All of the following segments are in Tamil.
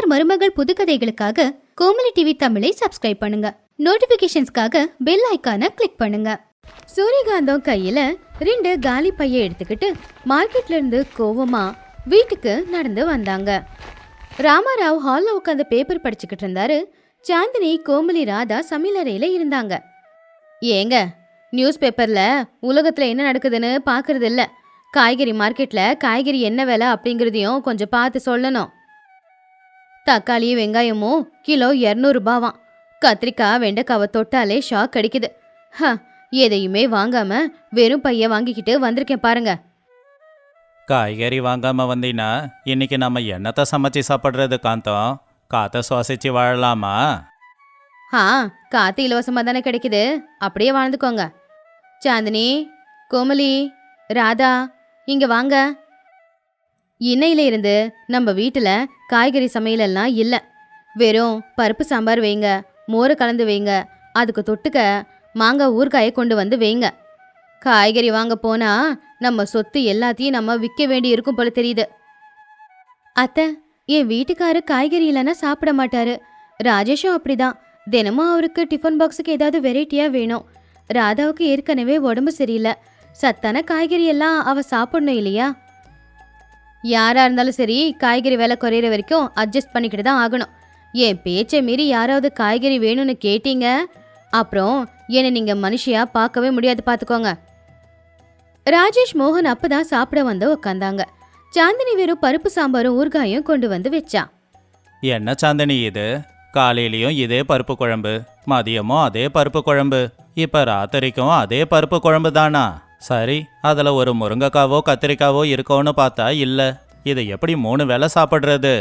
மாமியார் மருமகள் புதுக்கதைகளுக்காக கோமலி டிவி தமிழை சப்ஸ்கிரைப் பண்ணுங்க. நோட்டிபிகேஷன்ஸ்க்காக பெல் ஐக்கானை கிளிக் பண்ணுங்க. சூரியகாந்தம் கையில 2 காலி பைய எடுத்துக்கிட்டு மார்க்கெட்ல இருந்து கோவமா வீட்டுக்கு நடந்து வந்தாங்க. ராமாராவ் ஹால்ல உட்காந்து பேப்பர் படிச்சுக்கிட்டு இருந்தாரு. சாந்தினி, கோமலி, ராதா சமையலறையில இருந்தாங்க. ஏங்க, நியூஸ் பேப்பர்ல உலகத்துல என்ன நடக்குதுன்னு பாக்குறது இல்ல. காய்கறி மார்க்கெட்ல காய்கறி என்ன விலை அப்படிங்கறதையும் கொஞ்சம் பார்த்து சொல்லணும். தக்காளி வெங்காயமும் கிலோ 200 ரூபாவாம். கத்திரிக்காய் வெண்டைக்காவை தொட்டாலே ஷாக் அடிக்குது. எதையுமே வாங்காம வெறும் பைய வாங்கிக்கிட்டு வந்திருக்கேன் பாருங்க. காய்கறி வாங்காம வந்தீங்கன்னா இன்னைக்கு நம்ம என்னத்தை சமைச்சு சாப்பிட்றது காந்தம்? காற்றை சுவாசிச்சு வாழலாமா? காத்து இலவசமா தானே கிடைக்குது, அப்படியே வாழ்ந்துக்கோங்க. சாந்தினி, கோமலி, ராதா இங்க வாங்க. இன்னையில இருந்து நம்ம வீட்டுல காய்கறி சமையல் எல்லாம் இல்ல. வெறும் பருப்பு சாம்பார் வைங்க, மோரை கலந்து வைங்க, அதுக்கு தொட்டுக்க மாங்காய் ஊறுகாயை கொண்டு வந்து வைங்க. காய்கறி வாங்க போனா நம்ம சொத்து எல்லாத்தையும் நம்ம விற்க வேண்டி இருக்கும் போல தெரியுது. அத்தை, என் வீட்டுக்காரு காய்கறி இல்லைன்னா சாப்பிட மாட்டாரு. ராஜேஷும் அப்படிதான். தினமும் அவருக்கு டிஃபன் பாக்ஸுக்கு ஏதாவது வெரைட்டியா வேணும். ராதாவுக்கு ஏற்கனவே உடம்பு சரியில்லை. சத்தான காய்கறி எல்லாம் அவ சாப்பிடணும் இல்லையா? யாரா இருந்தாலும் சரி, காய்கறி விலை குறையிற வரைக்கும் அட்ஜஸ்ட் பண்ணிக்கிட்டு தான் ஆகணும். என் பேச்சை மீறி யாராவது காய்கறி வேணும்னு கேட்டீங்க, அப்புறம் என்னை நீங்க மனுஷியா பார்க்கவே முடியாது, பார்த்துக்கோங்க. ராஜேஷ் மோகன் அப்பதான் சாப்பிட வந்து உக்காந்தாங்க. சாந்தினி வெறும் பருப்பு சாம்பாரும் ஊறுகாயும் கொண்டு வந்து வச்சா. என்ன சாந்தினி இது? காலையிலயும் இதே பருப்பு குழம்பு, மதியமும் அதே பருப்பு குழம்பு, இப்ப ராத்திரிக்கும் அதே பருப்பு குழம்பு தானா? சரி, அதில் ஒரு முருங்கைக்காவோ கத்திரிக்காவோ இருக்கோன்னு பார்த்தா இல்லை. இதை எப்படி 3 வேளை சாப்பிட்றது?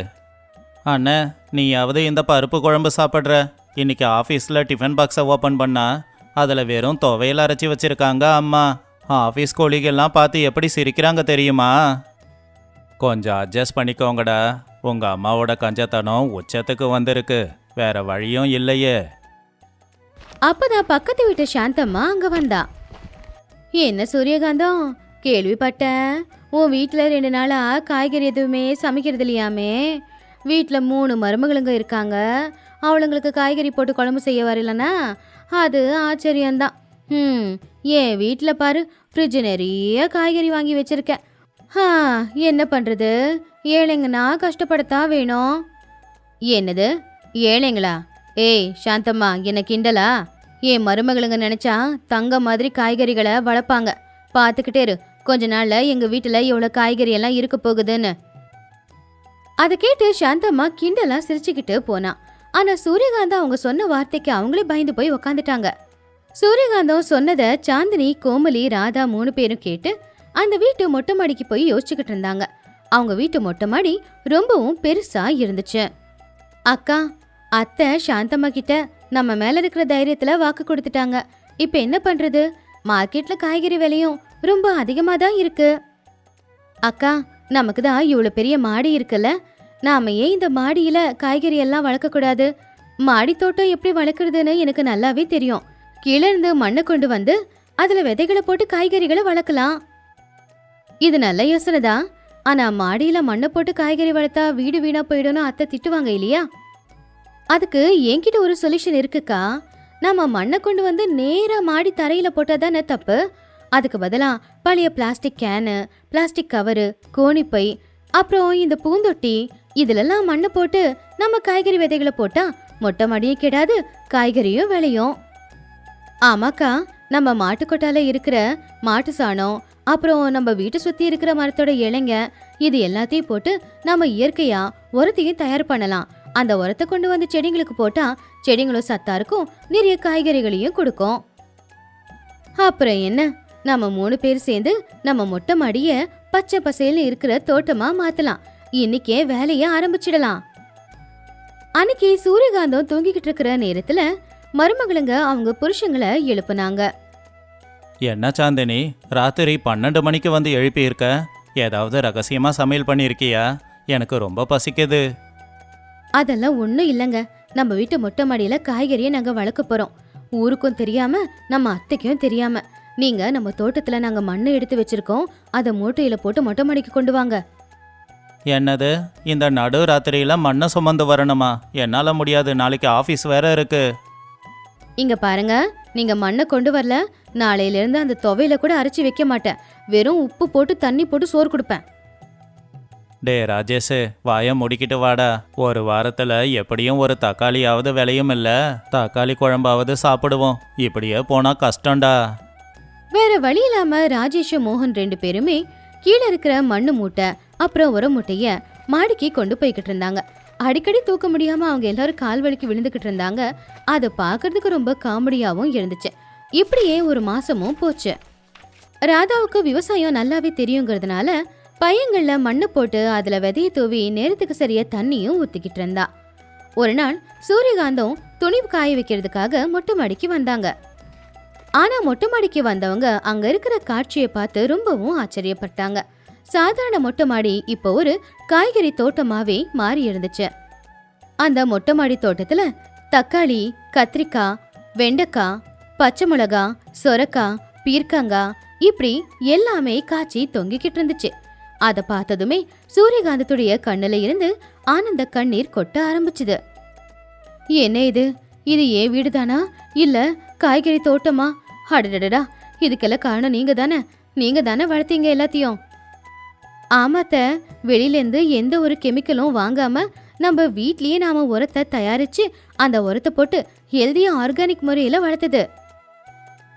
அண்ணே, நீயாவது இந்த பருப்பு குழம்பு சாப்பிட்ற? இன்னைக்கு ஆஃபீஸில் டிஃபன் பாக்ஸை ஓப்பன் பண்ணா அதில் வெறும் துவையல் அரைச்சி வச்சிருக்காங்க அம்மா. ஆஃபீஸ் கோழிகள்லாம் பார்த்து எப்படி சிரிக்கிறாங்க தெரியுமா? கொஞ்சம் அட்ஜஸ்ட் பண்ணிக்கோங்கடா. உங்கள் அம்மாவோட கஞ்சத்தனம் உச்சத்துக்கு வந்திருக்கு, வேற வழியும் இல்லையே. அப்பதான் பக்கத்து வீட்டு சாந்தம்மா அங்க வந்தா. என்ன சூரியகாந்தம், கேள்விப்பட்டேன் உன் வீட்டில் 2 நாளா காய்கறி எதுவுமே சமைக்கிறது இல்லையாமே. வீட்டில் 3 மருமகளுங்க இருக்காங்க. அவளுங்களுக்கு காய்கறி போட்டு குழம்பு செய்ய வரலன்னா அது ஆச்சரியம்தான். என் வீட்டில் பாரு, ஃப்ரிட்ஜ் நிறைய காய்கறி வாங்கி வச்சிருக்கேன். என்ன பண்ணுறது, ஏழைங்கன்னா கஷ்டப்படத்தான் வேணும். என்னது ஏழைங்களா? ஏய் சாந்தம்மா, என்ன கிண்டலா? என் மருமகளுங்க நினைச்சா தங்க மாதிரி காய்கறிகளை வளர்ப்பாங்க. பார்த்துக்கிட்டே இரு, கொஞ்ச நாள்ல எங்க வீட்டுல எவ்வளவு காய்கறி எல்லாம் இருக்க போகுதுன்னு. அதை கேட்டு சாந்தம்மா கிண்டலா சிரிச்சுக்கிட்டு போனா. ஆனா சூரியகாந்தம் அவங்க சொன்ன வார்த்தைக்கு அவங்களே பயந்து போய் உக்காந்துட்டாங்க. சூரியகாந்தம் சொன்னதை சாந்தினி, கோமலி, ராதா 3 பேரும் கேட்டு அந்த வீட்டு மொட்டை மாடிக்கு போய் யோசிச்சுக்கிட்டு இருந்தாங்க. அவங்க வீட்டு மொட்டை மாடி ரொம்பவும் பெருசா இருந்துச்சு. அக்கா, அத்தை சாந்தம்மா கிட்ட நம்ம மேல இருக்கிற தைரியத்துல வாக்கு கொடுத்துட்டாங்க. இப்ப என்ன பண்றது? மார்க்கெட்ல காய்கறி விலையும் ரொம்ப அதிகமா தான் இருக்கு. அக்கா, நமக்கு தான் இவ்வளவு பெரிய மாடி இருக்குல்ல, நாம ஏன் இந்த மாடியில காய்கறி எல்லாம் வளர்க்க கூடாது? மாடி தோட்டம் எப்படி வளர்க்கறதுன்னு எனக்கு நல்லாவே தெரியும். கீழே இருந்து மண்ணை கொண்டு வந்து அதுல விதைகளை போட்டு காய்கறிகளை வளர்க்கலாம். இது நல்ல யோசனை தான். ஆனா மாடியில மண்ணை போட்டு காய்கறி வளர்த்தா வீடு வீணா போயிடும்னு அத்தை திட்டுவாங்க இல்லையா? அதுக்கு என்கிட்ட ஒரு சொல்யூஷன் இருக்குக்கா. நம்ம மண்ணை கொண்டு வந்து நேரா மாடி தரையில போட்டாதானே தப்பு. அதுக்கு பதிலா பழைய பிளாஸ்டிக் கேனு, பிளாஸ்டிக் கவரு, கோணிப்பை, அப்புறம் இந்த பூந்தொட்டி, இதுலெல்லாம் மண்ணை போட்டு நம்ம காய்கறி விதைகளை போட்டா மொட்டை மாடியும் கெடாது, காய்கறியும் விளையும். ஆமாக்கா, நம்ம மாட்டுக்கொட்டால இருக்கிற மாட்டு சாணம், அப்புறம் நம்ம வீட்டை சுத்தி இருக்கிற மரத்தோட இலைங்க, இது எல்லாத்தையும் போட்டு நம்ம இயற்கையா உரத்தையும் தயார் பண்ணலாம். அந்த உரத்தை கொண்டு வந்து செடிங்களுக்கு போட்டா செடிங்களும் சத்தா இருக்கும், நிறைய காய்கறிகளையும் கொடுக்கும். அப்புறம் என்ன, நம்ம 3 பேர் சேர்ந்து நம்ம மொட்டை மாடிய பச்சை பசேல்னு இருக்கிற தோட்டமா மாத்தலாம். இன்னைக்கே வேலைய ஆரம்பிச்சிடலாம். அன்னைக்கு சூரியகாந்தம் தூங்கிக்கிட்டு இருக்கிற நேரத்துல மருமகளுங்க அவங்க புருஷங்களை எழுப்புனாங்க. என்ன சாந்தினி, ராத்திரி 12 மணிக்கு வந்து எழுப்பியிருக்க? ஏதாவது ரகசியமா சமையல் பண்ணியிருக்கியா? எனக்கு ரொம்ப பசிக்குது. அதெல்லாம் ஒண்ணும் இல்லைங்க. நம்ம வீட்டு மொட்டை மாடியில காய்கறியை நாங்க வளர்க்க போறோம். ஊருக்கும் தெரியாம, நம்ம அத்தைக்கும் தெரியாம. நீங்க நம்ம தோட்டத்துல நாங்க மண்ணை எடுத்து வச்சிருக்கோம், அதை மூட்டையில போட்டு மொட்டை மாடிக்கு கொண்டு வாங்க. என்னது, இந்த நடு ராத்திரியில மண்ணை சுமந்து வரணுமா? என்னால முடியாது, நாளைக்கு ஆபீஸ் வேற இருக்கு. இங்க பாருங்க, நீங்க மண்ணை கொண்டு வரல, நாளையில இருந்து அந்த துவையில கூட அரைச்சி வைக்க மாட்டேன். வெறும் உப்பு போட்டு தண்ணி போட்டு சோறு கொடுப்பேன். டே ராஜேஷ், வாயை முடிக்கிட்டு வாடா. ஒரு வாரத்துல எப்படியும் ஒரு தக்காளியாவது விளையும் இல்ல, தக்காளி குழம்பாவது சாப்பிடுவோம். இப்படியே போனா கஷ்டம்டா. வேற வழி இல்லாம ராஜேஷும் மோகன் 2 பேருமே கீழே இருக்கிற மண்ணு மூட்டை அப்புறம் உர மூட்டைய மாடிக்கு கொண்டு போய்கிட்டு இருந்தாங்க. அடிக்கடி தூக்க முடியாம அவங்க எல்லாரும் கால் வலிக்கு விழுந்துகிட்டு இருந்தாங்க. அதை பார்க்கறதுக்கு ரொம்ப காமெடியாவும் இருந்துச்சு. இப்படியே ஒரு மாசமும் போச்சு. ராதாவுக்கு விவசாயம் நல்லாவே தெரியுங்கிறதுனால பையங்கள்ல மண்ணை போட்டு அதுல விதைய தூவி நேரத்துக்கு சரியா தண்ணியும் ஊத்திக்கிட்டு இருந்தா. ஒரு நாள் சூரியகாந்தம் துணி காய வைக்கிறதுக்காக மொட்டை மாடிக்கு வந்தாங்க. ஆனா மொட்டை மாடிக்கு வந்தவங்க அங்க இருக்கிற காட்சியை பார்த்து ரொம்பவும் ஆச்சரியப்பட்டாங்க. சாதாரண மொட்டை மாடி இப்போ ஒரு காய்கறி தோட்டமாவே மாறி இருந்துச்சு. அந்த மொட்டை மாடி தோட்டத்துல தக்காளி, கத்திரிக்காய், வெண்டைக்காய், பச்சை மிளகா, சொரக்காய், பீர்க்கங்காய் இப்படி எல்லாமே காய்ச்சி தொங்கிக்கிட்டு இருந்துச்சு. அதை பார்த்ததுமே சூரியகாந்தத்துடைய கண்ணுல இருந்து ஆனந்த கண்ணீர் கொட்ட ஆரம்பிச்சுது. என்ன இது? இது ஏன் வீடுதானா இல்ல காய்கறி தோட்டமா? அடடடா, இதுக்கெல்லாம் காரணம் நீங்க தானே வளர்த்தீங்க எல்லாத்தையும். ஆமாத்த, வெளியிலேருந்து எந்த ஒரு கெமிக்கலும் வாங்காம நம்ம வீட்லயே நாம உரத்தை தயாரிச்சு அந்த உரத்தை போட்டு ஹெல்தியா ஆர்கானிக் முறையில வளர்த்தது.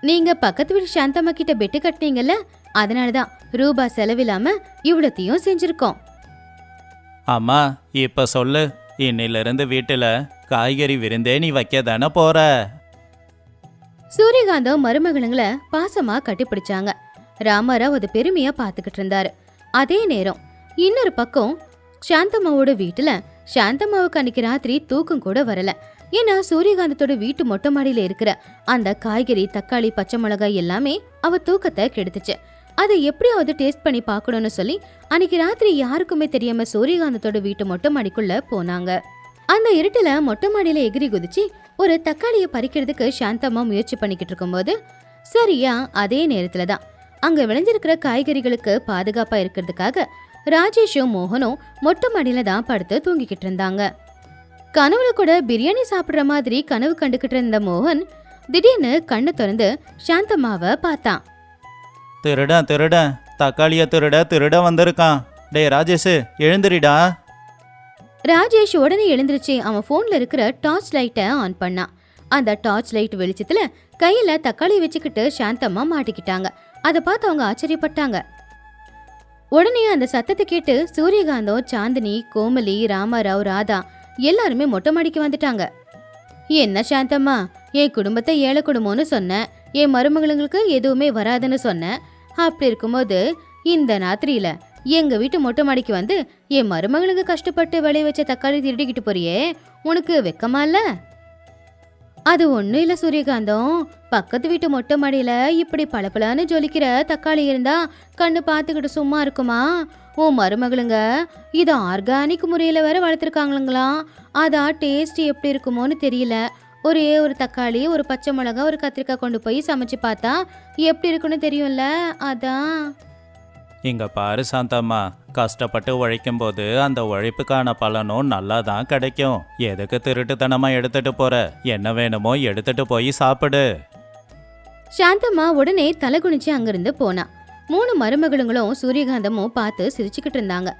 நீங்க பக்கத்து வீட்டு சாந்தம்மா கிட்ட பெட்டு கட்டினீங்கல்ல, அதனாலதான் ரூபா செலவில்லாம இவ்வளத்தையும் செஞ்சிருக்கோம். அம்மா, இப்ப சொல்லு, இன்னிலிருந்து வீட்டுல காய்கறி விருந்தே நீ வைக்க தானே போற? சூரியகாந்தம் மருமகளுங்களை பாசமா கட்டிப்பிடிச்சாங்க. ராமராவ் அது பெருமையா பாத்துக்கிட்டு இருந்தாரு. அதே நேரம் இன்னொரு பக்கம் சாந்தம்மாவோட வீட்டுல சாந்தம்மாவுக்கு அன்னைக்கு ராத்திரி தூக்கம் கூட வரல. ஏன்னா சூரியகாந்தத்தோட வீட்டு மொட்டை மாடியில இருக்கிற அந்த காய்கறி, தக்காளி, பச்சை மிளகாய் எல்லாமே அவ தூக்கத்தை கெடுத்துச்சு. அதை எப்படியாவது டேஸ்ட் பண்ணி பார்க்கணும்னு சொல்லி அன்னைக்கு ராத்திரி யாருக்குமே தெரியாம சூரியகாந்தத்தோட வீட்டு மொட்டை மாடிக்குள்ள போனாங்க. அந்த இருட்டுல மொட்டை மாடியில எகிரி குதிச்சு ஒரு தக்காளியை பறிக்கிறதுக்கு சாந்தம்மா முயற்சி பண்ணிக்கிட்டு இருக்கும்போது சரியா அதே நேரத்துலதான் அங்க விளைஞ்சிருக்கிற காய்கறிகளுக்கு பாதுகாப்பா இருக்கிறதுக்காக ராஜேஷும் மோகனும் மொட்டை மாடியில தான் படுத்து தூங்கிக்கிட்டு இருந்தாங்க. கனவுல கூட பிரியாணி சாப்பிடுற மாதிரி கனவு கண்டுகிட்டு இருந்த மோகன் திடீர்னு கண்ணை திறந்து சாந்தம்மாவை பார்த்தான். திருடன் தக்காளிய திருட வந்திருக்கான். டே ராஜேஷ், எழுந்திரிடா. ராஜேஷ் உடனே எழுந்திருச்சு அவன் போன்ல இருக்கிற டார்ச் லைட்டை ஆன் பண்ணான். அந்த டார்ச் லைட் வெளிச்சத்துல கையில தக்காளி வச்சுக்கிட்டு சாந்தம்மா மாட்டிக்கிட்டாங்க. அதை பார்த்து அவங்க ஆச்சரியப்பட்டாங்க. உடனே அந்த சத்தத்தை கேட்டு சூரியகாந்தம், சாந்தினி, கோமலி, ராமராவ், ராதா எல்லாருமே மொட்டை மாடிக்கு வந்துட்டாங்க. என்ன சாந்தம்மா, என் குடும்பத்தை ஏழை குடும்பம்னு சொன்னேன், என் மருமகளுங்களுக்கு எதுவுமே வராதுன்னு சொன்னேன். அப்படி இருக்கும்போது இந்த ராத்திரியில எங்க வீட்டு மொட்டை மாடிக்கு வந்து என் மருமகளுக்கு கஷ்டப்பட்டு விளைய வச்ச தக்காளி திருடிக்கிட்டு போறியே, உனக்கு வெக்கமா இல்ல? அது ஒண்ணும் இல்ல சூரியகாந்தம், பக்கத்து வீட்டு மொட்டை மாடியில இப்படி பளபளன்னு ஜொலிக்கிற தக்காளி இருந்தா கண்ணு பார்த்துக்கிட்டு சும்மா இருக்குமா? உன் மருமகளுங்க இதை ஆர்கானிக் முறையில வேற வளர்த்துருக்காங்களாம். அதான் டேஸ்ட் எப்படி இருக்குமோன்னு தெரியல. ஒரே ஒரு தக்காளி, ஒரு பச்சை மிளகா, ஒரு கத்திரிக்காய் கொண்டு போய் சமைச்சு பார்த்தா எப்படி இருக்குன்னு தெரியும்ல, அதான். இங்க பாரு சாந்தம்மா, கஷ்டப்பட்டு உழைக்கும் போது அந்த உழைப்புக்கான பலனும் நல்லா தான் கிடைக்கும். எதுக்கு திருட்டுத்தனமா எடுத்துட்டு போற? என்ன வேணுமோ எடுத்துட்டு போய் சாப்பிடு. சாந்தம்மா உடனே தலை குனிச்சு அங்கிருந்து போனா. 3 மருமகளுங்களும் சூரியகாந்தமும் பார்த்து சிரிச்சுக்கிட்டு இருந்தாங்க.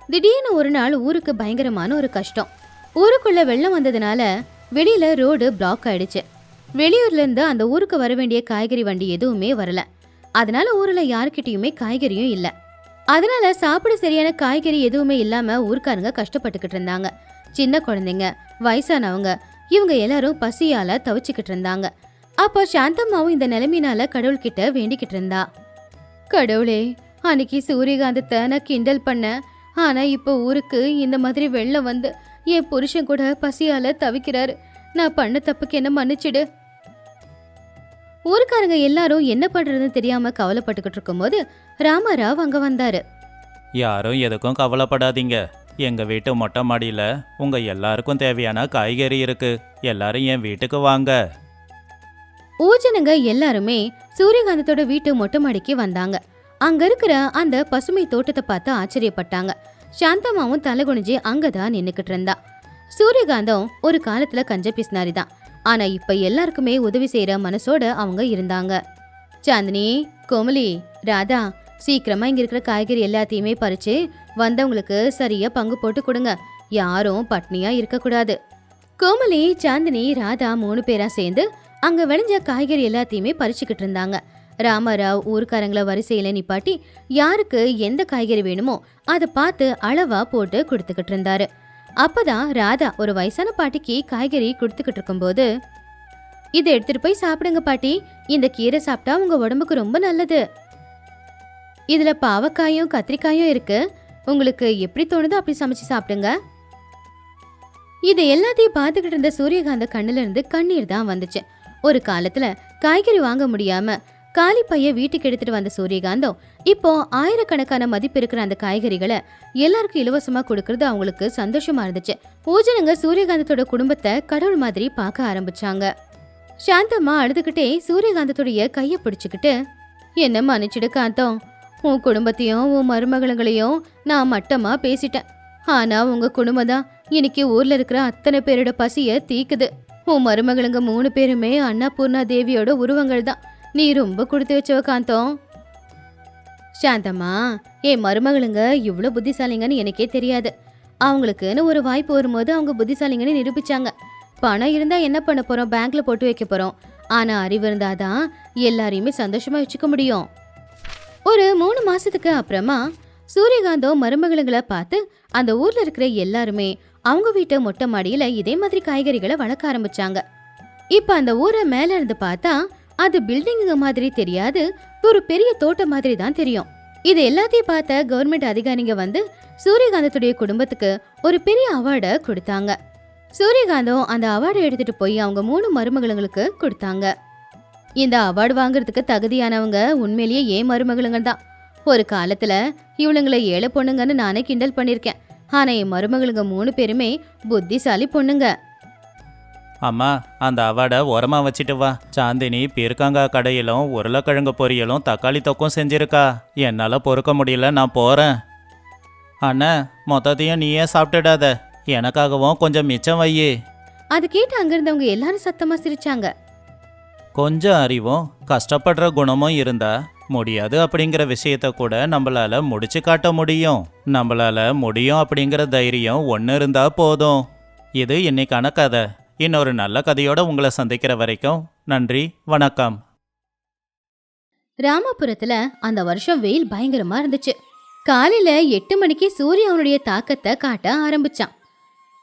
திடீர்னு ஒரு நாள் ஊருக்கு பயங்கரமான ஒரு கஷ்டம். ஊருக்குள்ள வெள்ளம் வந்ததுனால வெளியில ரோடு பிளாக் ஆயிடுச்சு. வெளியூர்ல இருந்து அந்த ஊருக்கு வர வேண்டிய காய்கறி வண்டி எதுவுமே வரல. அதனால ஊர்ல யாருக்கிட்டயுமே காய்கறியும் இல்ல. அதனால சாப்பிட சரியான காய்கறி எதுவுமே இல்லாம ஊர்க்காரங்க கஷ்டப்பட்டுக்கிட்டு இருந்தாங்க. சின்ன குழந்தைங்க, வயசானவங்க இவங்க எல்லாரும் பசியால தவிச்சுக்கிட்டு இருந்தாங்க. அப்போ சாந்தம்மாவும் இந்த நிலைமையினால கடவுள்கிட்ட வேண்டிக்கிட்டு இருந்தா. கடவுளே, அன்னைக்கு சூரியகாந்தத்தை நான் கிண்டல் பண்ண, ஆனா இப்போ ஊருக்கு இந்த மாதிரி வெள்ளம் வந்து என் புருஷன் கூட பசியால தவிக்கிறாரு. நான் பண்ண தப்புக்கு என்ன மன்னிச்சிடு. ஊருக்காரங்க எல்லாரும் என்ன பண்றதுன்னு தெரியாம கவலைப்பட்டுக்கிட்டு இருக்கும்போது ராமராவ் அங்க வந்தாரு. யாரும் எதுக்கும் கவலைப்படாதீங்க. எங்க வீட்டு மொட்டை மாடியில உங்க எல்லாருக்கும் தேவையான காய்கறி இருக்கு. எல்லாரும் என் வீட்டுக்கு வாங்க. ஊஜனங்க எல்லாருமே சூரியகாந்தத்தோட வீட்டு மொட்டை மாடிக்கு வந்தாங்க. அங்க இருக்கிற அந்த பசுமை தோட்டத்தை பார்த்து ஆச்சரியப்பட்டாங்க. சாந்தம்மாவும் தலை குனிஞ்சு அங்கதான் நின்னுக்கிட்டு இருந்தா. சூரியகாந்தம் ஒரு காலத்துல கஞ்ச பிஸ்னாரிதான். ஆனா இப்ப எல்லாருக்குமே உதவி செய்யற மனசோட அவங்க இருந்தாங்க. சாந்தினி, கோமலி, ராதா, சீக்கிரமா இங்க இருக்கிற காய்கறி எல்லாத்தையுமே பறிச்சு வந்தவங்களுக்கு சரியா பங்கு போட்டு கொடுங்க. யாரும் பட்னியா இருக்க கூடாது. கோமலி, சாந்தினி, ராதா 3 பேரா சேர்ந்து அங்க விளைஞ்ச காய்கறி எல்லாத்தையுமே பறிச்சுக்கிட்டு இருந்தாங்க. ராமராவ் ஊர்க்காரங்கள வரிசையில நிப்பாட்டி யாருக்கு எந்த காய்கறி வேணுமோ அதை பார்த்து அளவா போட்டு கொடுத்துக்கிட்டு இருந்தாரு. அப்பதான் ராதா ஒரு வயசான பாட்டிக்கு காய்கறி கொடுத்துக்கிட்டு இருக்கும்போது, இதை எடுத்துட்டு போய் சாப்பிடுங்க பாட்டி, இந்த கீரை சாப்பிட்டா உங்க உடம்புக்கு ரொம்ப நல்லது. இதுல பாவக்காயும் கத்திரிக்காயும் இருக்கு, உங்களுக்கு எப்படி தோணுதோ அப்படி சமைச்சு சாப்பிடுங்க. இது எல்லாத்தையும் பார்த்துக்கிட்டு இருந்த சூரியகாந்த கண்ணுல இருந்து கண்ணீர் தான் வந்துச்சு. ஒரு காலத்துல காய்கறி வாங்க முடியாம காலி பைய வீட்டுக்கு எடுத்துட்டு வந்த சூரியகாந்தம் இப்போ ஆயிரக்கணக்கான மதிப்பு இருக்கிற அந்த காய்கறிகளை எல்லாருக்கும் இலவசமா கொடுக்கறது அவங்களுக்கு சந்தோஷமா இருந்துச்சு. பூஜனங்க சூரியகாந்தத்தோட குடும்பத்தை கடவுள் மாதிரி பார்க்க ஆரம்பிச்சாங்க. சாந்தம்மா அழுதுகிட்டே சூரியகாந்தத்துடைய கைய பிடிச்சுக்கிட்டு, என்ன மன்னிச்சிடு காந்தம், உன் குடும்பத்தையும் உன் மருமகளுங்களையும் நான் மட்டமா பேசிட்டேன். ஆனா உங்க குடும்பம் தான் இன்னைக்கு ஊர்ல இருக்கிற அத்தனை பேரோட பசிய தீக்குது. உன் மருமகளுங்க 3 பேருமே அன்னபூர்ணா தேவியோட உருவங்கள் தான். நீ ரொம்ப கொடுத்து வச்சவ காந்தம். சாந்தம்மா, என் மருமகளுங்க இவ்வளோ புத்திசாலிங்கன்னு எனக்கே தெரியாது. அவங்களுக்குன்னு ஒரு வாய்ப்பு வரும்போது அவங்க புத்திசாலிங்கன்னு நிரூபிச்சாங்க. பணம் இருந்தா என்ன பண்ண போறோம், பேங்க்ல போட்டு வைக்க போறோம். ஆனா அறிவு இருந்தாதான் எல்லாரையுமே சந்தோஷமா வச்சுக்க முடியும். ஒரு 3 மாசத்துக்கு அப்புறமா சூரியகாந்தம் மருமகளுங்களை பார்த்து அந்த ஊர்ல இருக்கிற எல்லாருமே அவங்க வீட்டு மொட்டை மாடியில இதே மாதிரி காய்கறிகளை வளர்க்க ஆரம்பிச்சாங்க. இப்ப அந்த ஊரை மேல இருந்து பார்த்தா அது பில்டிங்க மாதிரி தெரியாது, ஒரு பெரிய தோட்டம் மாதிரி தான் தெரியும். இது எல்லாத்தையும் பார்த்த கவர்மெண்ட் அதிகாரிங்க வந்து சூரியகாந்தத்துடைய குடும்பத்துக்கு ஒரு பெரிய அவார்டை கொடுத்தாங்க. சூரியகாந்தம் அந்த அவார்டை எடுத்துட்டு போய் அவங்க 3 மருமகளுங்களுக்கு கொடுத்தாங்க. இந்த அவார்டு வாங்குறதுக்கு தகுதியானவங்க உண்மையிலேயே ஏன் மருமகளுங்க தான். ஒரு காலத்துல இவளுங்களை ஏழை பொண்ணுங்கன்னு நானே கிண்டல் பண்ணிருக்கேன். ஆனா என் மருமகளுங்க 3 பேருமே புத்திசாலி பொண்ணுங்க. அம்மா, அந்த அவார்டை உரமா வச்சுட்டு வா. சாந்தினி பீர்க்கங்காய் கடையிலும் உருளைக்கிழங்கு பொரியலும் தக்காளி தொக்கும் செஞ்சிருக்கா. என்னால பொறுக்க முடியல, நான் போறேன். அண்ணா, மொத்தத்தையும் நீயே சாப்பிட்டுடாத, எனக்காகவும் கொஞ்சம் மிச்சம் வையே. அது கேட்டு அங்கிருந்தவங்க எல்லாரும் சத்தமா சிரிச்சாங்க. கொஞ்சம் அறிவும் கஷ்டப்படுற குணமும் இருந்தா முடியாது அப்படிங்கிற விஷயத்த கூட நம்மளால முடிச்சு காட்ட முடியும். நம்மளால முடியும் அப்படிங்கிற தைரியம் ஒன்று இருந்தா போதும். இது இன்னைக்கான கதை. இன்னொரு நல்ல கதையோட உங்களை சந்திக்கிற வரைக்கும் நன்றி, வணக்கம். ராமபுரத்துல அந்த வருஷம் வெயில் பயங்கரமா இருந்துச்சு. காலையில 8 மணிக்கு சூரிய அவனுடைய தாக்கத்தை காட்ட ஆரம்பிச்சான்.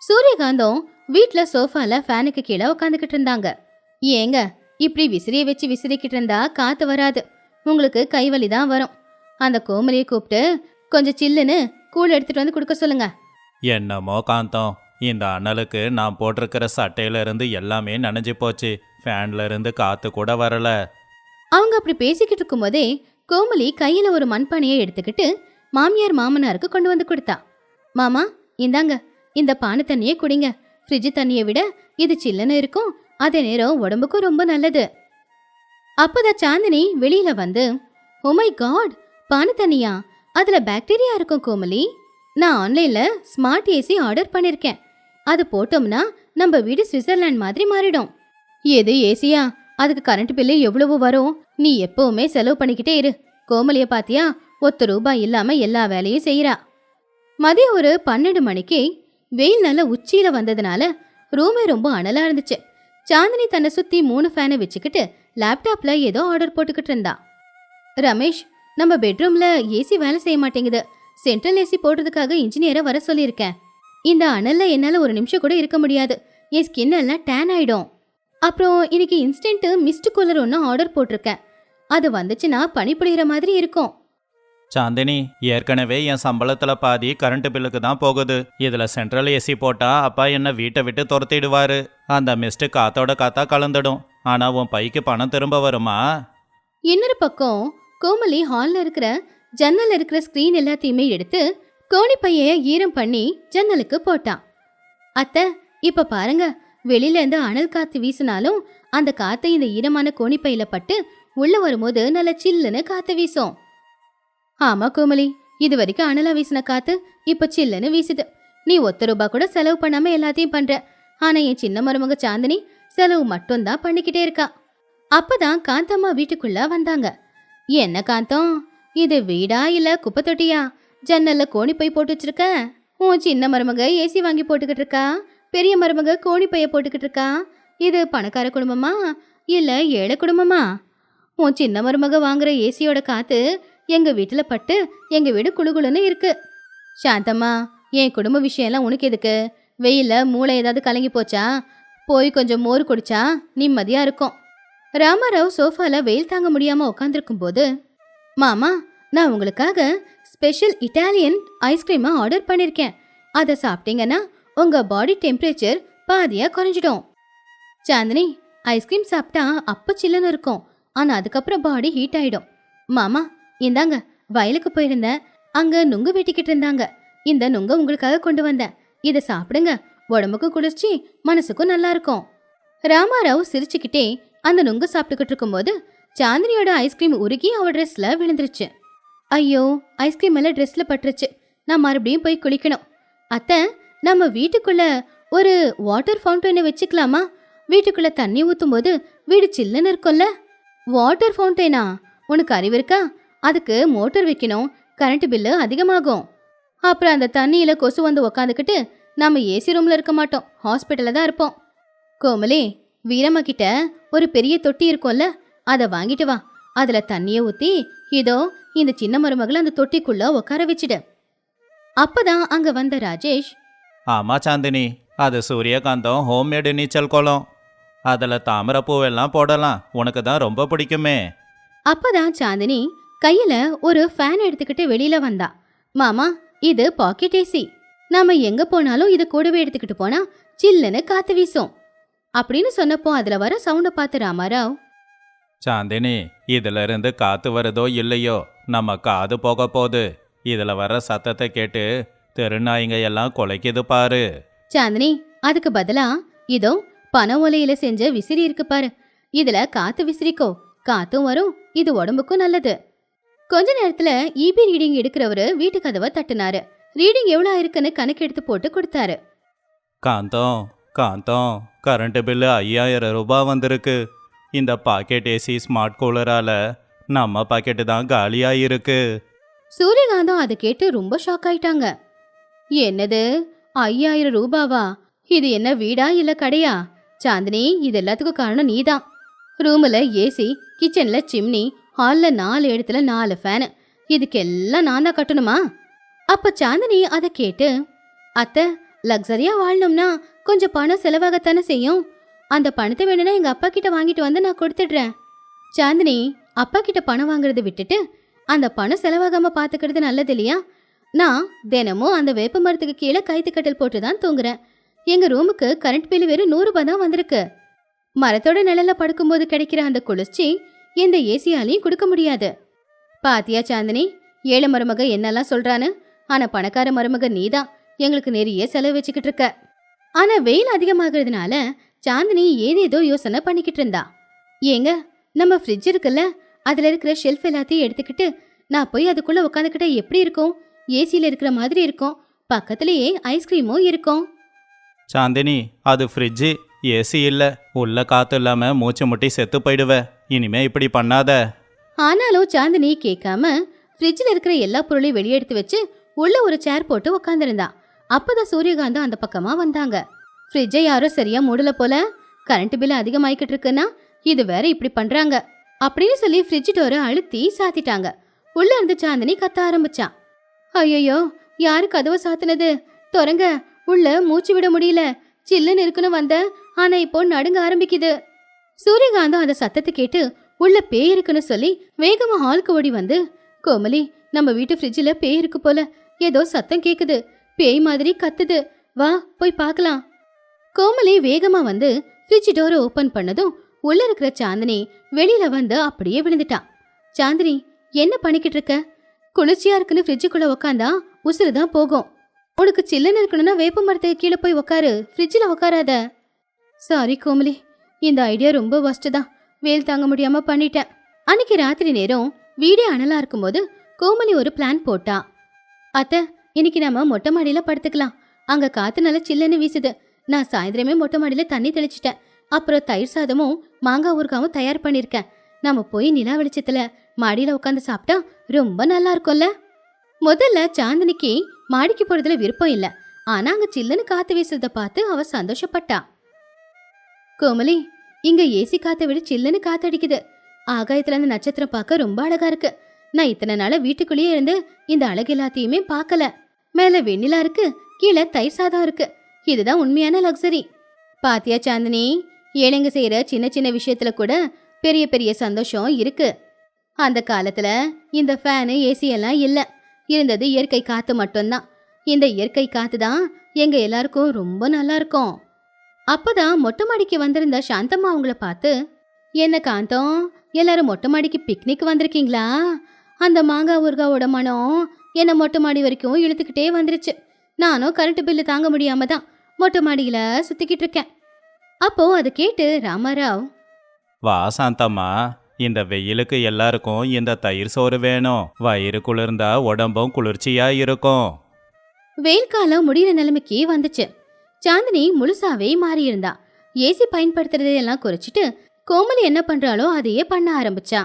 சூரியகாந்தம் வீட்டுல சோஃபால ஃபேனுக்கு கீழே உட்காந்துக்கிட்டு இருந்தாங்க. ஏங்க, இப்படி விசிறிய வச்சு விசிறிக்கிட்டு இருந்தா காத்து வராது, உங்களுக்கு கைவலி தான் வரும். அந்த கோமலியை கூப்பிட்டு கொஞ்சம் சில்லுன்னு கூழ் எடுத்துட்டு வந்து கொடுக்க சொல்லுங்க. என்னமோ காந்தம், இந்த அனலுக்கு நான் போட்டிருக்கிற சட்டையில இருந்து எல்லாமே நனைஞ்சு போச்சு. ஃபேன்ல இருந்து காத்து கூட வரல. அவங்க அப்படி பேசிக்கிட்டு இருக்கும் போதே கோமலி கையில ஒரு மண்பானையை எடுத்துக்கிட்டு மாமியார் மாமனாருக்கு கொண்டு வந்து கொடுத்தா. மாமா, இந்தாங்க, இந்த பானை தண்ணியை குடிங்க. ஃப்ரிட்ஜ் தண்ணியை விட இது சில்லுன்னு இருக்கும், அதே நேரம் உடம்புக்கும் ரொம்ப நல்லது. அப்பதான் சாந்தினி வெளியில வந்து, ஓ மை காட், பானை தண்ணியா? அதுல பாக்டீரியா இருக்கும் கோமலி. நான் ஆன்லைன்ல ஸ்மார்ட் ஏசி ஆர்டர் பண்ணிருக்கேன். அது போட்டோம்னா நம்ம வீடு சுவிட்சர்லாந்து மாதிரி மாறிடும். எது ஏசியா? அதுக்கு கரண்ட் பில்லு எவ்வளவு வரும்? நீ எப்பவுமே செலவு பண்ணிக்கிட்டே இரு. கோமலிய பாத்தியா, ₹1 இல்லாம எல்லா வேலையும் செய்யறா. மதியம் ஒரு 12 மணிக்கு வெயில் நல்ல உச்சியில வந்ததுனால ரூமே ரொம்ப அனலா இருந்துச்சு. சாந்தினி தன்னை சுத்தி 3 ஃபேனை வச்சுக்கிட்டு லேப்டாப்ல ஏதோ ஆர்டர் போட்டுக்கிட்டு இருந்தா. ரமேஷ், நம்ம பெட்ரூம்ல ஏசி வேலை செய்ய மாட்டேங்குது. சென்ட்ரல் ஏசி போடுறதுக்காக இன்ஜினியரை வர சொல்லியிருக்கேன். இந்த அனல்ல என்னால ஒரு நிமிஷம் கூட இருக்க முடியாது. என் ஸ்கின் எல்லாம் டேன் ஆயிடும். அப்புறம் இன்னைக்கு இன்ஸ்டன்ட் மிஸ்ட் கூலர் ஒன்று ஆர்டர் போட்டிருக்கேன். அது வந்துச்சுன்னா பனி பொழிகிற மாதிரி இருக்கும். சாந்தினி, ஏற்கனவே என் சம்பளத்துல பாதி கரண்ட் பில்லுக்கு தான் போகுது. இதுல சென்ட்ரல் ஏசி போட்டா அப்பா என்ன வீட்டை விட்டு துரத்திடுவாரு. அந்த மிஸ்ட் காத்தோட காத்தா கலந்துடும். ஆனா உன் பைக்கு பணம் திரும்ப வருமா? இன்னொரு பக்கம் கோமலி ஹால்ல இருக்கிற ஜன்னல் இருக்கிற ஸ்கிரீன் எல்லாத்தையுமே எடுத்து கோணிப்பைய ஈரம் பண்ணி ஜன்னலுக்கு போட்டான். அத்தை, இப்ப பாருங்க, வெளியில இருந்து அனல் காத்து வீசினாலும் அந்த காத்து இந்த ஈரமான கோணிப்பையில பட்டு உள்ள வரும்போது நல்ல சில்லுன்னு காத்து வீசும். ஆமா கோமலி, இது வரைக்கும் அனலா வீசின காத்து இப்ப சில்லுன்னு வீசுது. நீ ₹1 கூட செலவு பண்ணாம எல்லாத்தையும் பண்ற. ஆனா என் சின்ன மருமக சாந்தினி செலவு மட்டும்தான் பண்ணிக்கிட்டே இருக்கா. அப்பதான் காந்தம்மா வீட்டுக்குள்ள வந்தாங்க. என்ன காந்தம், இது வீடா இல்ல குப்பை தொட்டியா? ஜன்னல்ல கோணி பை போட்டு வச்சிருக்க. உன் சின்ன மருமக ஏசி வாங்கி போட்டுக்கிட்டு இருக்கா, பெரிய மருமக கோணி பைய போட்டுக்கிட்டு இருக்கா. இது பணக்கார குடும்பமா இல்ல ஏழை குடும்பமா? உன் சின்ன மருமக வாங்குற ஏசியோட காத்து எங்க வீட்டுல பட்டு எங்க வீடு குளுகுளுன்னு இருக்கு. சாந்தம்மா, என் குடும்ப விஷயம்லாம் உனக்கு எதுக்கு? வெயில்ல மூளை ஏதாவது கலங்கி போச்சா? போய் கொஞ்சம் மோர் குடிச்சா நிம்மதியா இருக்கும். ராமாராவ் சோஃபால வெயில் தாங்க முடியாம உட்காந்துருக்கும் போது, மாமா, நான் உங்களுக்காக ஸ்பெஷல் இட்டாலியன் ஐஸ்கிரீமா ஆர்டர் பண்ணிருக்கேன். அதை சாப்பிட்டீங்கன்னா உங்க பாடி டெம்பரேச்சர் பாதியா குறைஞ்சிடும். சாந்தினி, ஐஸ்கிரீம் சாப்பிட்டா அப்ப சில்லுன்னு இருக்கும், ஆனா அதுக்கப்புறம் பாடி ஹீட் ஆயிடும். மாமா, இந்தாங்க, வயலுக்கு போயிருந்தேன், அங்க நுங்கு வெட்டிக்கிட்டு இருந்தாங்க. இந்த நுங்க உங்களுக்காக கொண்டு வந்தேன். இதை சாப்பிடுங்க, உடம்புக்கும் குளிர்ச்சி, மனசுக்கும் நல்லா இருக்கும். ராமாராவ் சிரிச்சுக்கிட்டே அந்த நுங்கு சாப்பிட்டுக்கிட்டு இருக்கும்போது சாந்தினியோட ஐஸ்கிரீம் உருகி அவ ட்ரெஸ்ல விழுந்துருச்சு. ஐயோ, ஐஸ்கிரீம் எல்லாம் ட்ரெஸ்ல பட்டுருச்சு. நான் மறுபடியும் போய் குளிக்கணும். அத்தை, நம்ம வீட்டுக்குள்ள ஒரு வாட்டர் ஃபவுண்டனை வச்சுக்கலாமா? வீட்டுக்குள்ள தண்ணி ஊத்தும் போது வீடு சில்லுன்னு இருக்கும்ல. வாட்டர் ஃபவுண்டனா? உனக்கு அறிவு இருக்கா? அதுக்கு மோட்டர் வைக்கணும், கரண்ட் பில்லு அதிகமாகும். அப்புறம் அந்த தண்ணியில கொசு வந்து உக்காந்துக்கிட்டு நம்ம ஏசி ரூம்ல இருக்க மாட்டோம், ஹாஸ்பிட்டல்ல தான் இருப்போம். கோமலி, வீரம்மா கிட்ட ஒரு பெரிய தொட்டி இருக்கும்ல, அதை வாங்கிட்டு வா. அதுல தண்ணிய ஊத்தி இதோ இந்த சின்ன மருமகளை அந்த தொட்டிக்குள்ள உட்கார வச்சிடு. அப்பதான் அங்க வந்த ராஜேஷ், ஆமா சாந்தினி, அது சூரியகாந்தம் ஹோம்மேடு நீச்சல் குளம். அதுல தாமரை பூவெல்லாம் போடலாம், உனக்கு தான் ரொம்ப பிடிக்குமே. அப்பதான் சாந்தினி கையில ஒரு ஃபேன் எடுத்துக்கிட்டு வெளியில வந்தா. மாமா, இது பாக்கெட் ஏசி. நாம எங்க போனாலும் இது கூடவே எடுத்துக்கிட்டு போனா சில்லுன்னு காத்து வீசும் அப்படின்னு சொன்னப்போ அதுல வர சவுண்ட பார்த்து ராமாராவ், சாந்தினி, இதுல இருந்து காத்து வருதோ இல்லையோ, நம்ம காது போக போகுது. இதுல வர சத்தத்தை கேட்டு தெருநாய்ங்க எல்லாம் குலைக்குது பாரு. சாந்தினி, அதுக்கு பதிலா இதோ பனை ஓலையில செஞ்ச விசிறி இருக்கு பாரு, இதுல காத்து விசிறிக்கோ, காத்தும் வரும், இது உடம்புக்கும் நல்லது. கொஞ்ச நேரத்துல இபி ரீடிங் எடுக்கிறவரு வீட்டு கதவை தட்டுனாரு. ரீடிங் எவ்வளவு இருக்குன்னு கணக்கு எடுத்து போட்டு கொடுத்தாரு. காந்தம், காந்தம், கரண்ட் பில்லு ₹5000 வந்திருக்கு. இந்த பாக்கெட் ஏசி ஸ்மார்ட் கூலரால நம்ம பாக்கெட்டு தான் காலியாயிருக்கு. சூரியகாந்தம் அதை கேட்டு ரொம்ப ஷாக் ஆயிட்டாங்க. என்னது, ₹5000? இது என்ன வீடா இல்ல கடையா? சாந்தினி, இது எல்லாத்துக்கும் காரணம் நீதான். ரூம்ல ஏசி, கிச்சன்ல சிம்னி, ஹால்ல 4 இடத்துல 4 ஃபேனு, இதுக்கெல்லாம் நான் தான் கட்டணுமா? அப்ப சாந்தினி அதை கேட்டு, அத்தை, லக்ஸரியா வாழணும்னா கொஞ்சம் பணம் செலவாகத்தானே செய்யும். அந்த பணத்தை வேணும்னா எங்க அப்பா கிட்ட வாங்கிட்டு வந்து நான் கொடுத்துடுறேன். சாந்தினி, அப்பா கிட்ட பணம் வாங்குறதை விட்டுட்டு அந்த பணம் செலவாகாம பாத்துக்கிறது நல்லது இல்லையா? நான் தினமும் அந்த வேப்ப மரத்துக்கு கீழே கைத்து கட்டல் போட்டு தான் தூங்குறேன். எங்க ரூமுக்கு கரண்ட் பில் வெறும் ₹100 தான் வந்திருக்கு. மரத்தோட நிழல்ல படுக்கும்போது கிடைக்கிற அந்த குளிர்ச்சி எந்த ஏசியாலையும் கொடுக்க முடியாது. பாத்தியா சாந்தினி, ஏழை மருமக என்னெல்லாம் சொல்றான்னு? ஆனா பணக்கார மருமக நீதான் எங்களுக்கு நிறைய செலவு வச்சுக்கிட்டு இருக்க. ஆனா வெயில் அதிகமாகிறதுனால சாந்தினி ஏதேதோ யோசனை பண்ணிக்கிட்டு இருந்தா. ஏங்க, நம்ம ஃப்ரிட்ஜ் இருக்குல்ல, அதுல இருக்கிற ஷெல்ஃப் எல்லாத்தையும் எடுத்துக்கிட்டு நான் போய் அதுக்குள்ள உட்காந்துக்கிட்ட எப்படி இருக்கும்? ஏசியில இருக்கிற மாதிரி இருக்கும், பக்கத்திலேயே ஐஸ்கிரீமும் இருக்கும். சாந்தினி, அது ஃப்ரிட்ஜு, ஏசி இல்ல. உள்ள காத்து இல்லாம மூச்சு முட்டி செத்து போயிடுவ. இனிமே இப்படி பண்ணாத. ஆனாலும் சாந்தினி கேட்காம ஃப்ரிட்ஜில் இருக்கிற எல்லா பொருளையும் வெளியெடுத்து வச்சு உள்ள ஒரு சேர் போட்டு உட்காந்துருந்தா. அப்பதான் சூரியகாந்தம் அந்த பக்கமா வந்தாங்க. ஃப்ரிட்ஜை யாரும் சரியா மூடல போல, கரண்ட் பில் அதிகமாயிக்கிட்டு இருக்குன்னா இது வேற இப்படி பண்றாங்க அப்படின்னு சொல்லி ஃப்ரிட்ஜ் டோரை அழுத்தி சாத்திட்டாங்க. உள்ள இருந்து சாந்தினி கத்த ஆரம்பிச்சா. ஐயோ, யாரு கதவை சாத்தினது? தொறங்க, உள்ள மூச்சு விட முடியல, சில்லுன்னு இருக்குன்னு வந்த, ஆனா இப்போ நடுங்க ஆரம்பிக்குது. சூரியகாந்தம் அந்த சத்தத்தை கேட்டு உள்ள பேய் இருக்குன்னு சொல்லி வேகமா ஹாலுக்கு ஓடி வந்து, கோமலி, நம்ம வீட்டு ஃப்ரிட்ஜில் பேய் இருக்கு போல, ஏதோ சத்தம் கேக்குது, பேய் மாதிரி கத்துது, வா போய் பார்க்கலாம். கோமலி வேகமா வந்து ஃப்ரிட்ஜ் டோரை ஓபன் பண்ணதும் உள்ள இருக்கிற சாந்தினி வெளியில வந்து அப்படியே விழுந்துட்டான். சாந்தினி, என்ன பண்ணிக்கிட்டு இருக்க? குளிர்ச்சியா இருக்குன்னு ஃப்ரிட்ஜுக்குள்ள உக்காந்தா உசுறு தான் போகும். உனக்கு சில்லுன்னு இருக்கணும்னா வேப்ப மரத்துக்கு கீழே போய் உக்காரு, ஃப்ரிட்ஜில் உக்காராத. சாரி கோமலி, இந்த ஐடியா ரொம்ப வஸ்ட் தான், வேல் தாங்க முடியாம பண்ணிட்டேன். அன்னைக்கு ராத்திரி நேரம் வீடே அனலா இருக்கும்போது கோமலி ஒரு பிளான் போட்டா. அத்தை, இன்னைக்கு நாம மொட்டை மாடியில படுத்துக்கலாம். அங்க காத்து நல்லா சில்லுன்னு வீசுது. நான் சாயந்தரமே மொட்டை மாடியில தண்ணி தெளிச்சிட்டேன். அப்புறம் தயிர் சாதமும் மாங்காய் ஊறுகாவும் தயார் பண்ணிருக்கேன். நாம போய் நிலா வெளிச்சத்துல மாடியில உட்காந்து சாப்பிட்டா ரொம்ப நல்லா இருக்கும்ல. முதல்ல சாந்தினிக்கு மாடிக்கு போறதுல விருப்பம் இல்ல. ஆனா அங்க சில்லுன்னு காத்து வீசுறத பார்த்து அவ சந்தோஷப்பட்டா. கோமலி, இங்க ஏசி காத்தை விட சில்லுன்னு காத்தடிக்குது. ஆகாயத்துல அந்த நட்சத்திரம் பார்க்க ரொம்ப அழகா இருக்கு. நான் இத்தனை நாள வீட்டுக்குள்ளேயே இருந்து இந்த அழகு எல்லாத்தையுமே பார்க்கல. மேல வெண்ணிலா இருக்கு, கீழே தயிர் சாதம் இருக்கு. இதுதான் உண்மையான லக்ஸரி. பாத்தியா சாந்தினி, ஏழைங்க செய்யற சின்ன சின்ன விஷயத்துல கூட பெரிய பெரிய சந்தோஷம் இருக்கு. அந்த காலத்துல இந்த ஃபேனு ஏசி எல்லாம் இல்ல. இருந்தது இயற்கை காத்து மட்டும்தான். இந்த இயற்கை காத்து தான் எங்க எல்லாருக்கும் ரொம்ப நல்லா இருக்கும். அப்பதான் மொட்டை மாடிக்கு வந்திருந்த சாந்தம்மா அவங்கள பார்த்து, என்ன காந்தம், எல்லாரும் மொட்டை மாடிக்கு பிக்னிக் வந்திருக்கீங்களா? அந்த மாங்காய் ஊறுகாவோட மனம் என்ன மொட்டை மாடி வரைக்கும் இழுத்துக்கிட்டே வந்துருச்சு. நானும் கரண்ட் பில்லு தாங்க முடியாம தான் மொட்டை மாடியில சுத்திக்கிட்டு இருக்கேன். அப்போ அதை கேட்டு ராமாராவ், வா சாந்தம்மா, இந்த வெயிலுக்கு எல்லாருக்கும் இந்த தயிர் சோறு வேணும். வயிறு குளிர்ந்தா உடம்பும் குளிர்ச்சியா இருக்கும். வெயில் காலம் முடிகிற நிலைமைக்கு வந்துச்சு. சாந்தினி முழுசாவே மாறி இருந்தா. ஏசி பயன்படுத்துறதையெல்லாம் குறைச்சிட்டு கோமலி என்ன பண்றாளோ அதையே பண்ண ஆரம்பிச்சா.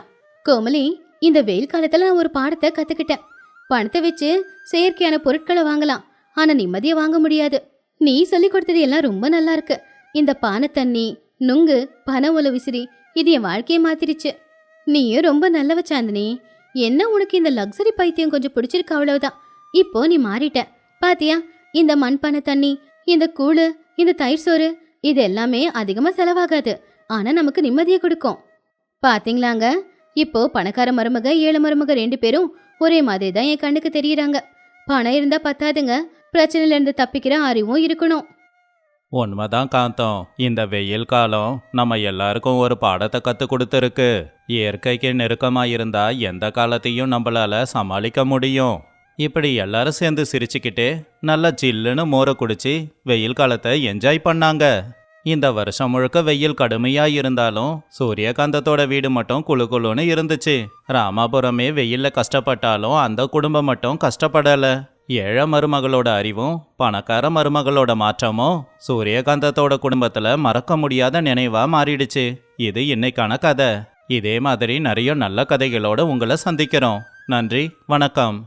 கோமலி, இந்த வெயில் காலத்துல நான் ஒரு பாடத்தை கத்துக்கிட்டேன். பணத்தை வச்சு செயற்கையான பொருட்களை வாங்கலாம், ஆனா நிம்மதியை வாங்க முடியாது. நீ சொல்லி கொடுத்தது எல்லாம் ரொம்ப நல்லா இருக்கு. இந்த பானை தண்ணி, நுங்கு, பனை உல விசிறி, இது என் வாழ்க்கையை மாத்திருச்சு. நீயும் ரொம்ப நல்லவ சாந்தினி. என்ன உனக்கு இந்த லக்ஸரி பைத்தியம் கொஞ்சம் பிடிச்சிருக்கு, அவ்வளவுதான். இப்போ நீ மாறிட்ட பாத்தியா. இந்த மண்பானை தண்ணி, இந்த கூழு, இந்த தயிர் சோறு, இது எல்லாமே அதிகமா செலவாகாது, ஆனா நமக்கு நிம்மதியை கொடுக்கும். பாத்தீங்களாங்க, இப்போ பணக்கார மருமக ஏழை மருமக 2 பேரும் ஒரே மாதிரி தான் என் கண்ணுக்கு தெரியறாங்க. பணம் இருந்தா பத்தாதுங்க, பிரச்சனையில இருந்து தப்பிக்கிற அறிவும் இருக்கணும். உண்மைதான் காந்தம், இந்த வெயில் காலம் நம்ம எல்லாருக்கும் ஒரு பாடத்தை கற்றுக் கொடுத்துருக்கு. இயற்கைக்கு நெருக்கமாக இருந்தா எந்த காலத்தையும் நம்மளால சமாளிக்க முடியும். இப்படி எல்லாரும் சேர்ந்து சிரிச்சுக்கிட்டே நல்லா ஜில்லுன்னு மோரை குடிச்சு வெயில் காலத்தை என்ஜாய் பண்ணாங்க. இந்த வருஷம் முழுக்க வெயில் கடுமையா இருந்தாலும் சூரியகாந்தத்தோட வீடு மட்டும் குளு குளுன்னு இருந்துச்சு. ராமாபுரமே வெயில்ல கஷ்டப்பட்டாலும் அந்த குடும்பம் மட்டும் கஷ்டப்படல. ஏழை மருமகளோட அறிவும் பணக்கார மருமகளோட மாற்றமும் சூரியகாந்தத்தோட குடும்பத்துல மறக்க முடியாத நினைவா மாறிடுச்சு. இது இன்னைக்கான கதை. இதே மாதிரி நிறைய நல்ல கதைகளோட உங்களை சந்திக்கிறோம். நன்றி, வணக்கம்.